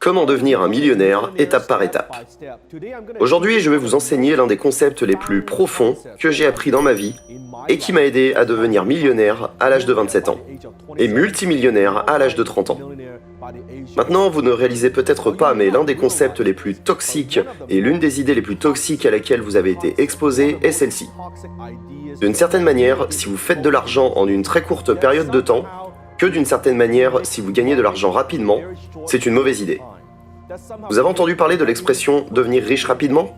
Comment devenir un millionnaire étape par étape. Aujourd'hui, je vais vous enseigner l'un des concepts les plus profonds que j'ai appris dans ma vie et qui m'a aidé à devenir millionnaire à l'âge de 27 ans et multimillionnaire à l'âge de 30 ans. Maintenant, vous ne réalisez peut-être pas, mais l'un des concepts les plus toxiques et l'une des idées les plus toxiques à laquelle vous avez été exposé est celle-ci. D'une certaine manière, si vous faites de l'argent en une très courte période de temps, que d'une certaine manière, si vous gagnez de l'argent rapidement, c'est une mauvaise idée. Vous avez entendu parler de l'expression « devenir riche rapidement » ?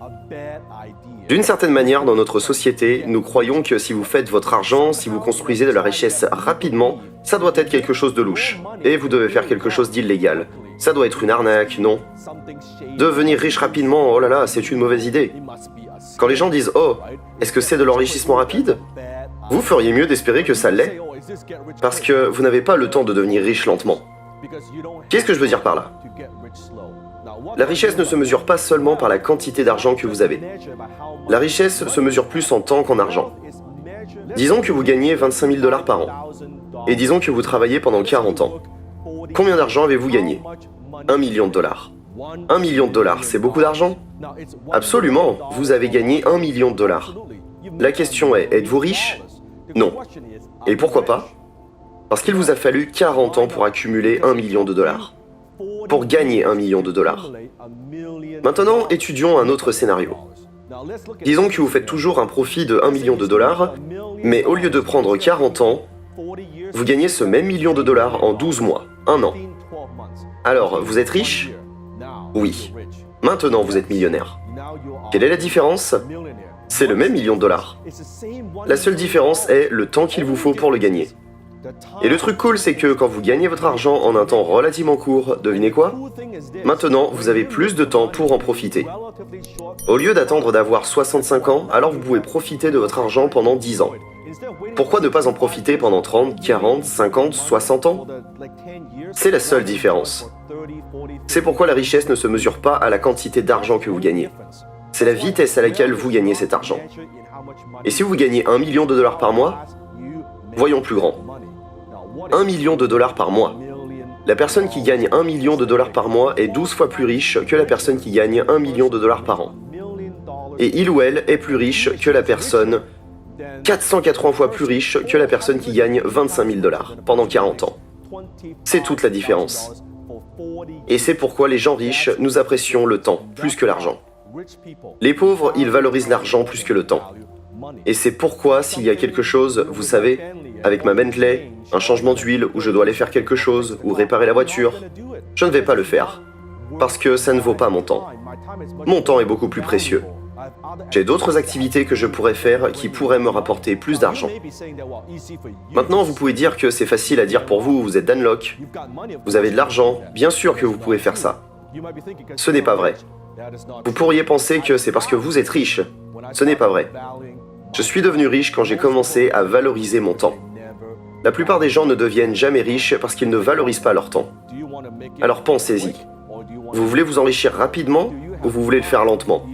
D'une certaine manière, dans notre société, nous croyons que si vous faites votre argent, si vous construisez de la richesse rapidement, ça doit être quelque chose de louche. Et vous devez faire quelque chose d'illégal. Ça doit être une arnaque, non ? Devenir riche rapidement, oh là là, c'est une mauvaise idée. Quand les gens disent « Oh, est-ce que c'est de l'enrichissement rapide ?» Vous feriez mieux d'espérer que ça l'est. Parce que vous n'avez pas le temps de devenir riche lentement. Qu'est-ce que je veux dire par là ? La richesse ne se mesure pas seulement par la quantité d'argent que vous avez. La richesse se mesure plus en temps qu'en argent. Disons que vous gagnez 25 000 $ par an. Et disons que vous travaillez pendant 40 ans. Combien d'argent avez-vous gagné ? 1 million de dollars. 1 million de dollars, c'est beaucoup d'argent ? Absolument, vous avez gagné 1 million de dollars. La question est, êtes-vous riche ? Non. Et pourquoi pas ? Parce qu'il vous a fallu 40 ans pour accumuler 1 million de dollars. Pour gagner 1 million de dollars. Maintenant, étudions un autre scénario. Disons que vous faites toujours un profit de 1 million de dollars, mais au lieu de prendre 40 ans, vous gagnez ce même million de dollars en 12 mois, 1 an. Alors, vous êtes riche ? Oui. Maintenant, vous êtes millionnaire. Quelle est la différence ? C'est le même million de dollars. La seule différence est le temps qu'il vous faut pour le gagner. Et le truc cool, c'est que quand vous gagnez votre argent en un temps relativement court, devinez quoi ? Maintenant, vous avez plus de temps pour en profiter. Au lieu d'attendre d'avoir 65 ans, alors vous pouvez profiter de votre argent pendant 10 ans. Pourquoi ne pas en profiter pendant 30, 40, 50, 60 ans ? C'est la seule différence. C'est pourquoi la richesse ne se mesure pas à la quantité d'argent que vous gagnez. C'est la vitesse à laquelle vous gagnez cet argent. Et si vous gagnez 1 million de dollars par mois, voyons plus grand. 1 million de dollars par mois. La personne qui gagne 1 million de dollars par mois est 12 fois plus riche que la personne qui gagne 1 million de dollars par an. Et il ou elle est plus riche que la personne 480 fois plus riche que la personne qui gagne 25 000 $ pendant 40 ans. C'est toute la différence. Et c'est pourquoi les gens riches, nous apprécions le temps plus que l'argent. Les pauvres, ils valorisent l'argent plus que le temps. Et c'est pourquoi s'il y a quelque chose, vous savez, avec ma Bentley, un changement d'huile où je dois aller faire quelque chose ou réparer la voiture, je ne vais pas le faire. Parce que ça ne vaut pas mon temps. Mon temps est beaucoup plus précieux. J'ai d'autres activités que je pourrais faire qui pourraient me rapporter plus d'argent. Maintenant, vous pouvez dire que c'est facile à dire pour vous, vous êtes Dan Lok, vous avez de l'argent, bien sûr que vous pouvez faire ça. Ce n'est pas vrai. Vous pourriez penser que c'est parce que vous êtes riche. Ce n'est pas vrai. Je suis devenu riche quand j'ai commencé à valoriser mon temps. La plupart des gens ne deviennent jamais riches parce qu'ils ne valorisent pas leur temps. Alors pensez-y. Vous voulez vous enrichir rapidement ou vous voulez le faire lentement ?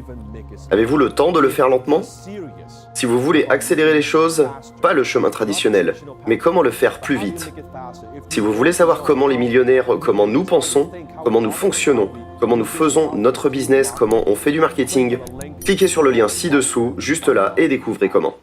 Avez-vous le temps de le faire lentement ? Si vous voulez accélérer les choses, pas le chemin traditionnel, mais comment le faire plus vite. Si vous voulez savoir comment les millionnaires, comment nous pensons, comment nous fonctionnons, comment nous faisons notre business, comment on fait du marketing, cliquez sur le lien ci-dessous, juste là, et découvrez comment.